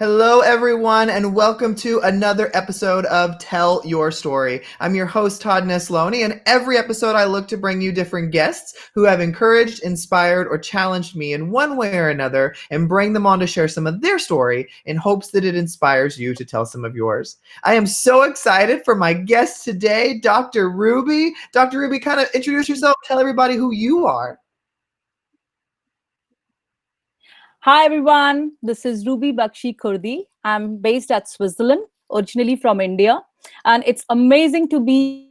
Hello, everyone, and welcome to another episode of Tell Your Story. I'm your host, Todd Nesloni, and every episode I look to bring you different guests who have encouraged, inspired, or challenged me in one way or another and bring them on to share some of their story in hopes that it inspires you to tell some of yours. I am so excited for my guest today, Dr. Ruby. Dr. Ruby, kind of introduce yourself, tell everybody who you are. Hi everyone, this is Ruby Bakshi Khurdi. I'm based at Switzerland, originally from India, and it's amazing to be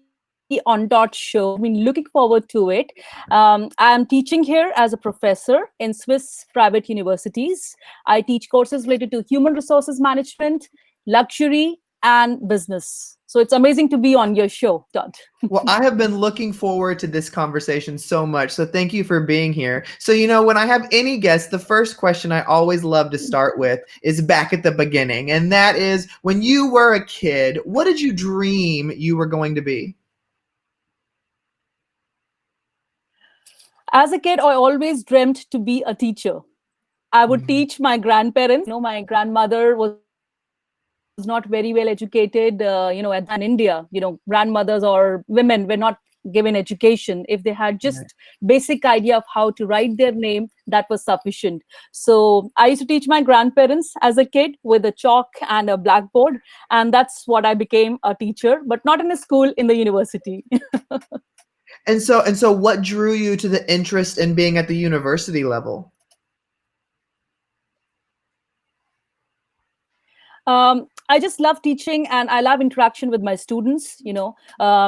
on Dot Show. I've been looking forward to it. I'm teaching here as a professor in Swiss private universities. I teach courses related to human resources management, luxury, and business. So it's amazing to be on your show, Todd. Well, I have been looking forward to this conversation so much. So thank you for being here. So, when I have any guests, the first question I always love to start with is back at the beginning. And that is, when you were a kid, what did you dream you were going to be? As a kid, I always dreamt to be a teacher. I would Mhm. teach my grandparents. My grandmother was not very well educated, at that time in India. Grandmothers or women were not given education. If they had just Right. basic idea of how to write their name, that was sufficient. So I used to teach my grandparents as a kid with a chalk and a blackboard, and that's what I became a teacher, but not in a school, in the university. And so what drew you to the interest in being at the university level? I just love teaching and I love interaction with my students,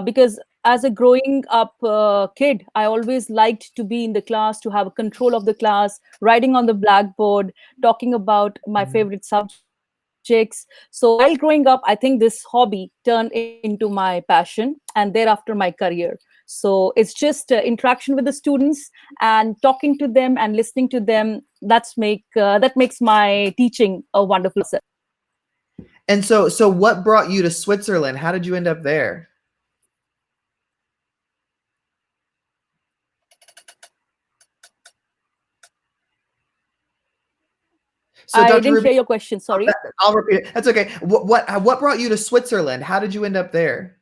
because as a growing up kid, I always liked to be in the class, to have control of the class, writing on the blackboard, talking about my Mhm. favorite subjects. So while growing up, I think this hobby turned into my passion and thereafter my career. So it's just interaction with the students and talking to them and listening to them. That makes my teaching a wonderful process. And so what brought you to Switzerland? How did you end up there? So, I Dr. didn't Ruby, hear your question. Sorry. I'll repeat it. That's okay. What brought you to Switzerland? How did you end up there?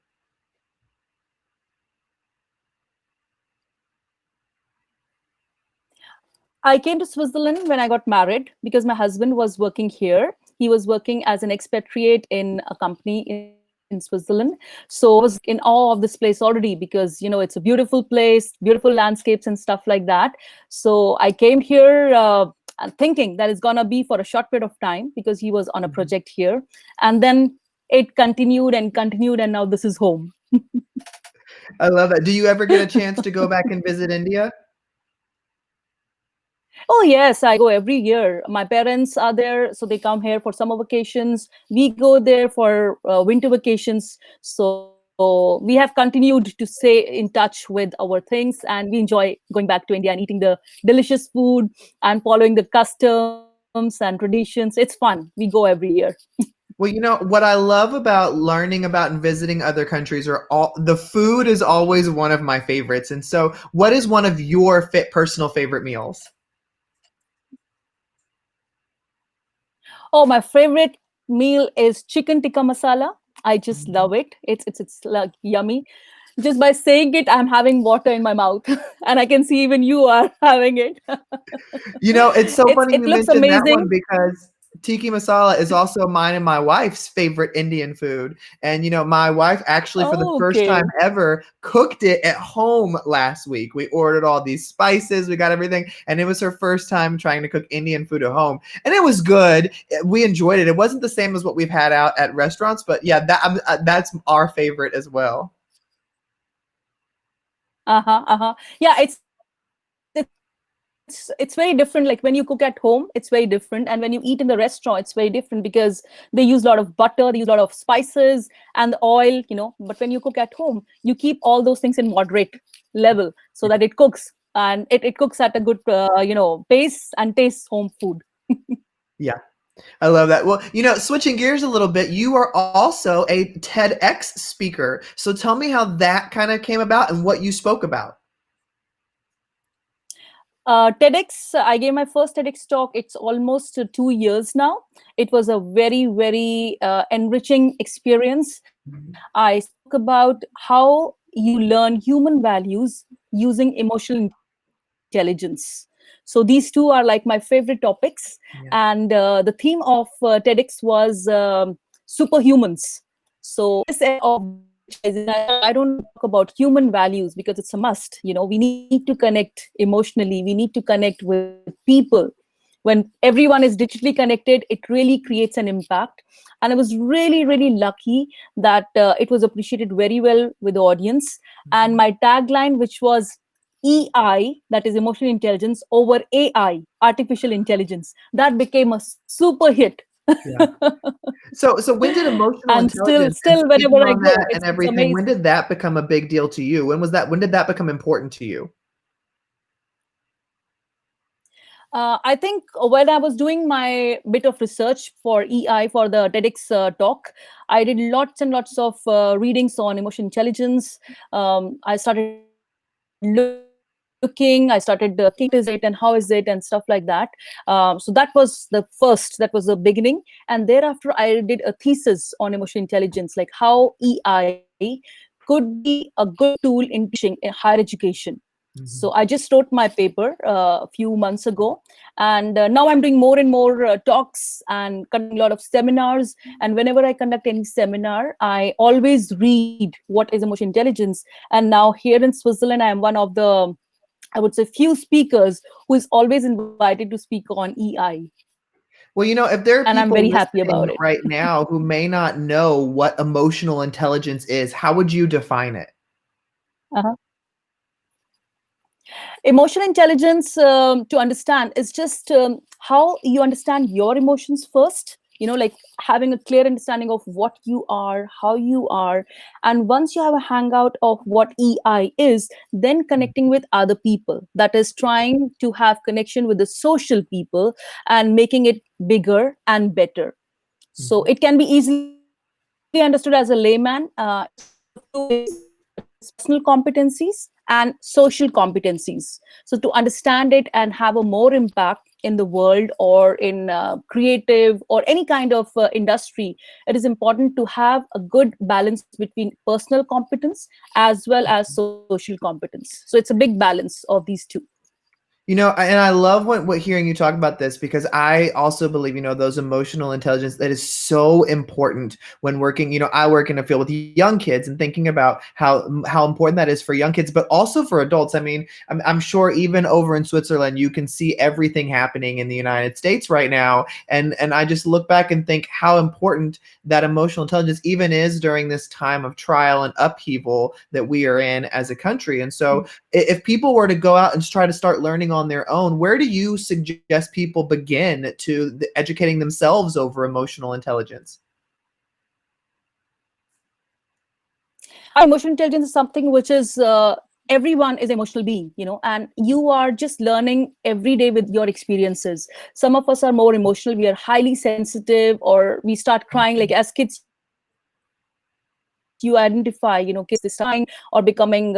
I came to Switzerland when I got married because my husband was working here. He was working as an expatriate in a company in Switzerland. So I was in awe of this place already because, it's a beautiful place, beautiful landscapes and stuff like that. So I came here thinking that it's going to be for a short period of time because he was on a Mhm. project here. And then it continued, and now this is home. I love that. Do you ever get a chance to go back and visit India? Oh, yes, I go every year. My parents are there, so they come here for summer vacations. We go there for winter vacations. So we have continued to stay in touch with our things, and we enjoy going back to India and eating the delicious food and following the customs and traditions. It's fun. We go every year. Well, what I love about learning about and visiting other countries are all the food is always one of my favorites. And so, what is one of your personal favorite meals? Oh, my favorite meal is chicken tikka masala. I just love it. It's like yummy. Just by saying it, I'm having water in my mouth, and I can see even you are having it. It's so funny It you looks mentioned that one amazing. because tiki masala is also mine and my wife's favorite Indian food. And my wife actually for the Oh, first time okay. ever cooked it at home last week. We ordered all these spices, we got everything, and it was her first time trying to cook Indian food at home. And it was good. We enjoyed it. It wasn't the same as what we've had out at restaurants, but yeah, that's our favorite as well. Yeah, it's very different. Like when you cook at home, it's very different, and when you eat in the restaurant, it's very different because they use a lot of butter, they use a lot of spices and the oil. But when you cook at home, you keep all those things in moderate level so that it cooks, and it cooks at a good pace and tastes home food. Yeah. I love that. Well, switching gears a little bit, you are also a TEDx speaker. So tell me how that kind of came about and what you spoke about. TEDx, I gave my first TEDx talk. It's almost 2 years now. It was a very, very enriching experience. I spoke about how you learn human values using emotional intelligence. So these two are like my favorite topics. And Yeah. the theme of TEDx was superhumans. So this era of digitalization, I don't want to talk about human values because it's a must. We need to connect emotionally. We need to connect with people. When everyone is digitally connected, it really creates an impact. And I was really, really lucky that it was appreciated very well with the audience. And Mhm. my tagline, which was EI, that is emotional intelligence, over AI, artificial intelligence, that became a super hit. Yeah. So when did emotional And still, intelligence and whenever speaking I on go, that and it's everything, when amazing. did that become a big deal to you? When did that become important to you? I think when I was doing my bit of research for EI for the TEDx talk, I did lots and lots of readings on emotional intelligence. I started looking, I started thinking, what is it and how is it and stuff like that. So that was that was the beginning. And thereafter, I did a thesis on emotional intelligence, like how EI could be a good tool in teaching in higher education. So Mhm. I just wrote my paper a few months ago, and now I'm doing more and more talks and conducting a lot of seminars. And whenever I conduct any seminar, I always read what is emotional intelligence. And now here in Switzerland, I am one of the, I would say, few speakers who is always invited to speak on EI, Well, if there are and I'm very people happy about listening it. right now who may not know what emotional intelligence is, how would you define it? Uh-huh. Emotional intelligence, to understand, is just how you understand your emotions first. Like having a clear understanding of what you are, how you are. And once you have a hangout of what EI is, then connecting with other people, that is trying to have connection with the social people and making it bigger and better. So Mhm. it can be easily understood as a layman. It's made up of two ways, that is personal competencies and social competencies. So to understand it and have a more impact in the world or in creative or any kind of industry, it is important to have a good balance between personal competence as well as social competence. So it's a big balance of these two. And I love what hearing you talk about this because I also believe, those emotional intelligence that is so important when working. I work in a field with young kids and thinking about how important that is for young kids, but also for adults. I mean, I'm sure even over in Switzerland, you can see everything happening in the United States right now, and I just look back and think how important that emotional intelligence even is during this time of trial and upheaval that we are in as a country. And so if people were to go out and try to start learning on their own, where do you suggest people begin to educating themselves over emotional intelligence? Emotional intelligence is something which is everyone is emotional being, and you are just learning every day with your experiences. Some of us are more emotional, we are highly sensitive, or we start crying. Like as kids, you identify, kids start crying or becoming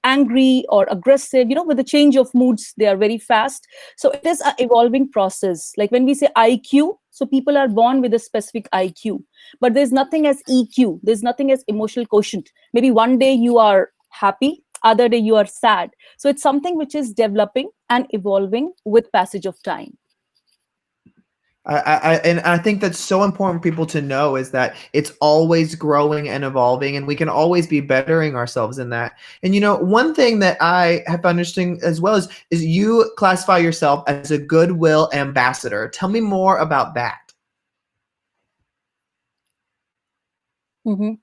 angry or aggressive, with the change of moods they are very fast. So it is an evolving process. Like when we say IQ, so people are born with a specific IQ, but there's nothing as EQ, there's nothing as emotional quotient. Maybe one day you are happy, other day you are sad. So it's something which is developing and evolving with passage of time. And I think that's so important for people to know is that it's always growing and evolving, and we can always be bettering ourselves in that. And one thing that I have understood as well is you classify yourself as a Goodwill Ambassador. Tell me more about that. Mhm.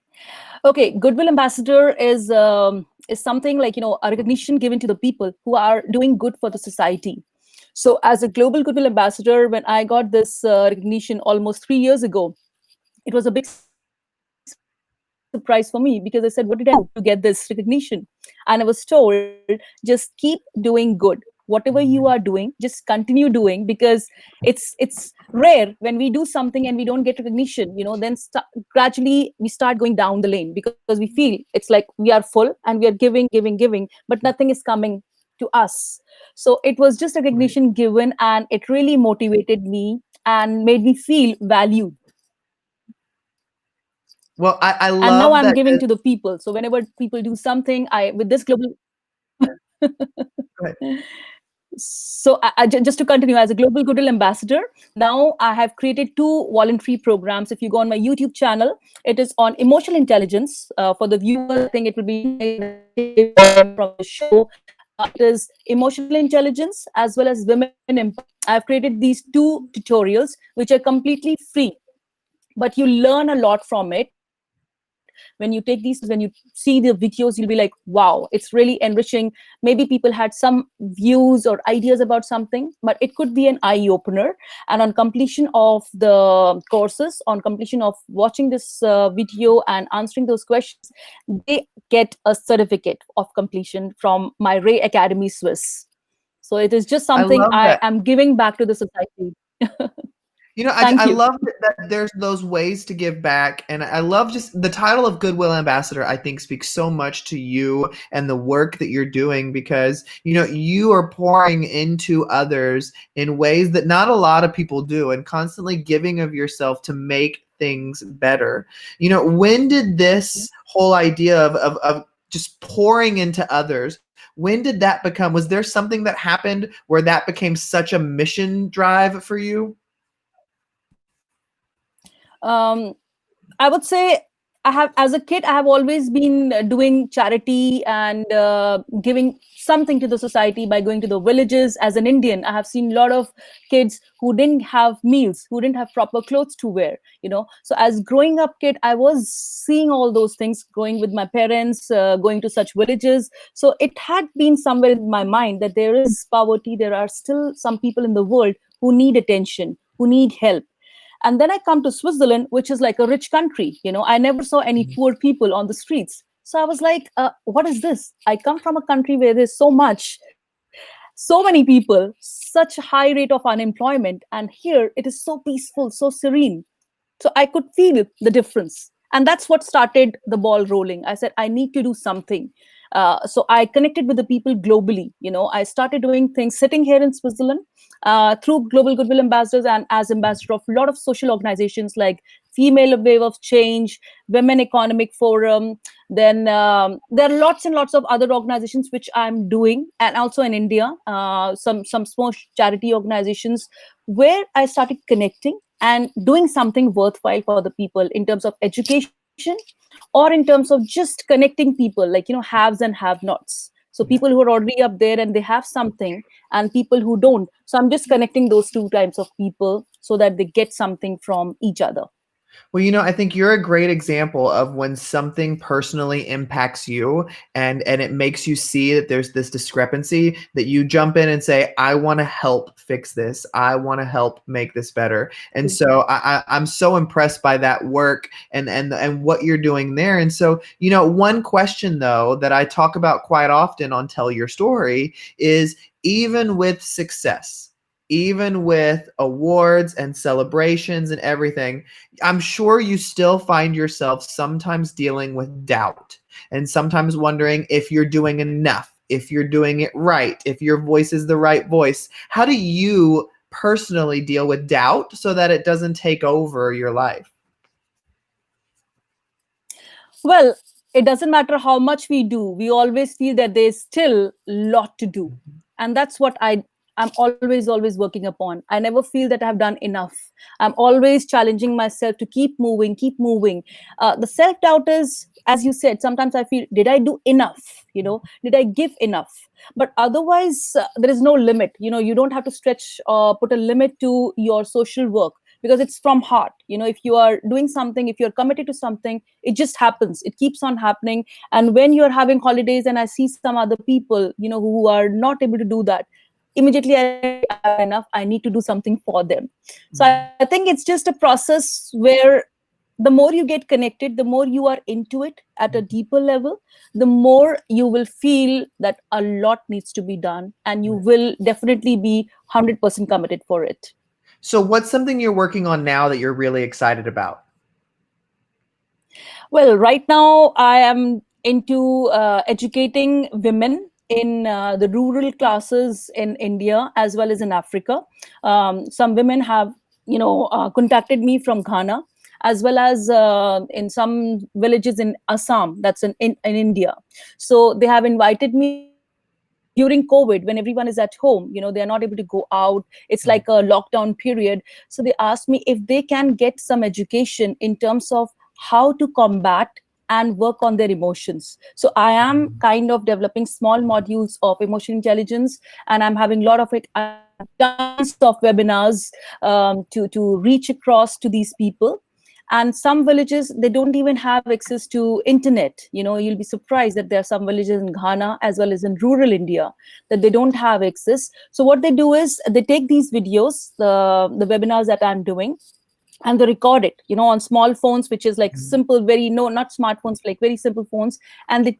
Okay, Goodwill Ambassador is something like, a recognition given to the people who are doing good for the society. So as a global Goodwill Ambassador, when I got this recognition almost 3 years ago, it was a big surprise for me, because I said, what did I do to get this recognition? And I was told, just keep doing good. Whatever you are doing, just continue doing, because it's rare when we do something and we don't get recognition. Then gradually we start going down the lane because we feel it's like we are full and we are giving, but nothing is coming. to us. So it was just Right. recognition given, and it really motivated me and made me feel valued. Well, I And now love I'm that. giving to the people. So whenever people do something, I with this global Right. so just to continue, as a global Goodwill ambassador, now I have created two voluntary programs. If you go on my YouTube channel, it is on emotional intelligence. For the viewers, I think it will be nice that I save them from the show. It is emotional intelligence as well as women empowerment. I've created these two tutorials which are completely free, but you learn a lot from it. When you take these tutorials, when you see the videos, you'll be like, wow, it's really enriching. Maybe people had some views or ideas about something, but it could be an eye opener. And on completion of the courses, on completion of watching this video and answering those questions, they get a certificate of completion from my Ray Academy Swiss. So it is just I something love I that. am giving back to the society. I Thank you. love that there's those ways to give back, and I love just the title of Goodwill Ambassador. I think speaks so much to you and the work that you're doing because you are pouring into others in ways that not a lot of people do, and constantly giving of yourself to make things better. When did this whole idea of just pouring into others? When did that become? Was there something that happened where that became such a mission drive for you? um, I would say I have, as a kid, I have always been doing charity and giving something to the society by going to the villages. As an Indian, I have seen a lot of kids who didn't have meals, who didn't have proper clothes to wear. So as growing up kid, I was seeing all those things, going with my parents, going to such villages. So it had been somewhere in my mind that there is poverty. There are still some people in the world who need attention, who need help. And then I come to Switzerland, which is like a rich country. I never saw any poor people on the streets. So I was like, what is this? I come from a country where there's so many people, such high rate of unemployment, and here it is so peaceful, so serene. So I could feel the difference. And that's what started the ball rolling. I said, I need to do something. So I connected with the people globally. I started doing things sitting here in Switzerland through Global Goodwill Ambassadors and as ambassador of a lot of social organizations like Female Wave of Change, Women Economic Forum. Then there are lots and lots of other organizations which I'm doing, and also in India, some small charity organizations where I started connecting and doing something worthwhile for the people in terms of education or in terms of just connecting people, like haves and have nots. So people who are already up there and they have something, and people who don't. So I'm just connecting those two types of people so that they get something from each other. Well, I think you're a great example of when something personally impacts you and it makes you see that there's this discrepancy that you jump in and say, I want to help fix this. I want to help make this better. And so I'm so impressed by that work and what you're doing there. And so, one question though that I talk about quite often on Tell Your Story is even with success, even with awards and celebrations and everything, I'm sure you still find yourself sometimes dealing with doubt and sometimes wondering if you're doing enough, if you're doing it right, if your voice is the right voice. How do you personally deal with doubt so that it doesn't take over your life? Well, it doesn't matter how much we do, we always feel that there's still a lot to do. And that's what I'm always working upon. I never feel that I've done enough. I'm always challenging myself to keep moving. The self doubt is, as you said, sometimes I feel, did I do enough? Did I give enough? But otherwise, there is no limit. You don't have to stretch or put a limit to your social work, because it's from heart. If you are doing something, if you're committed to something, it just happens, it keeps on happening. And when you're having holidays and I see some other people who are not able to do that, immediately I say, I've done enough, I need to do something for them. So I think it's just a process where the more you get connected, the more you are into it at a deeper level, the more you will feel that a lot needs to be done, and you will definitely be 100% committed for it. So, what's something you're working on now that you're really excited about? Well, right now I am into educating women in the rural classes in India as well as in Africa. Some women have, contacted me from Ghana, as well as in some villages in Assam, that's in India. So they have invited me during COVID, when everyone is at home, they're not able to go out. It's like a lockdown period. So they asked me if they can get some education in terms of how to combat and work on their emotions. So I am kind of developing small modules of emotional intelligence, and I'm having a lot of it. I've done tons of webinars to reach across to these people. And some villages, they don't even have access to internet. You'll be surprised that there are some villages in Ghana as well as in rural India that they don't have access. So what they do is they take these videos, the webinars that I'm doing, and they record it, on small phones, which is like simple, very, no, not smartphones, like very simple phones, and they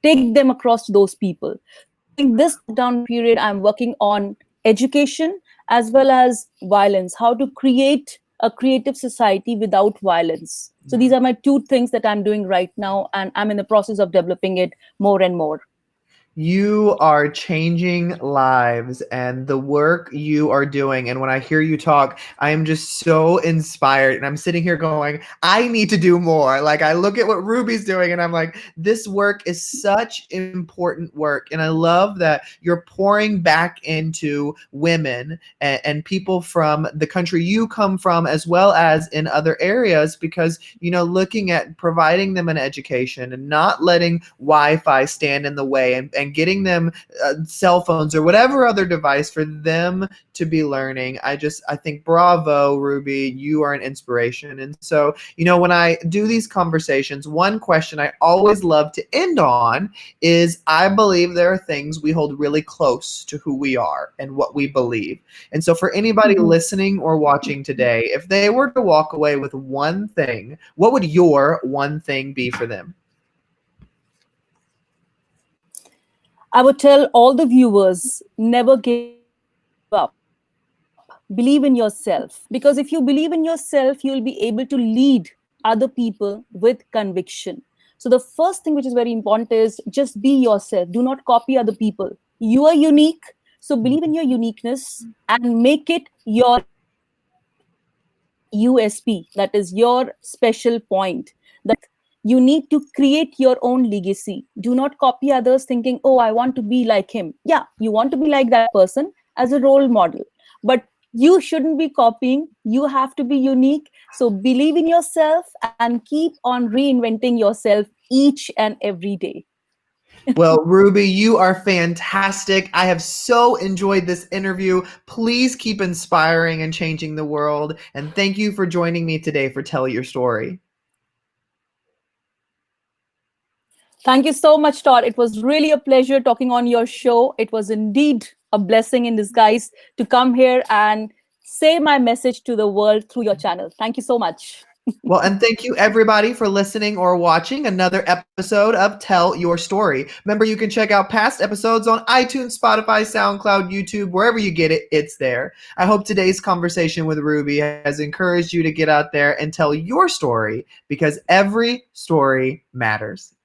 take them across to those people. So during this lockdown period, I'm working on education as well as violence, how to create a creative society without violence. So these are my two things that I'm doing right now, and I'm in the process of developing it more and more. You are changing lives and the work you are doing. And when I hear you talk, I am just so inspired. And I'm sitting here going, I need to do more. Like, I look at what Ruby's doing and I'm like, this work is such important work. And I love that you're pouring back into women and people from the country you come from, as well as in other areas, because, looking at providing them an education and not letting Wi-Fi stand in the way, and getting them cell phones or whatever other device for them to be learning. I think, bravo, Ruby, you are an inspiration. And so, when I do these conversations, one question I always love to end on is, I believe there are things we hold really close to who we are and what we believe. And so for anybody listening or watching today, if they were to walk away with one thing, what would your one thing be for them? I would tell all the viewers, never give up. Believe in yourself. Because if you believe in yourself, you'll be able to lead other people with conviction. So the first thing which is very important is just be yourself. Do not copy other people. You are unique. So believe in your uniqueness and make it your USP. That is your special point. You need to create your own legacy. Do not copy others thinking, oh, I want to be like him. Yeah, you want to be like that person as a role model, but you shouldn't be copying. You have to be unique. So believe in yourself and keep on reinventing yourself each and every day. Well, Ruby, you are fantastic. I have so enjoyed this interview. Please keep inspiring and changing the world. And thank you for joining me today for Tell Your Story. Thank you so much, Todd. It was really a pleasure talking on your show. It was indeed a blessing in disguise to come here and say my message to the world through your channel. Thank you so much. Well, and thank you everybody for listening or watching another episode of Tell Your Story. Remember, you can check out past episodes on iTunes, Spotify, SoundCloud, YouTube, wherever you get it, it's there. I hope today's conversation with Ruby has encouraged you to get out there and tell your story, because every story matters.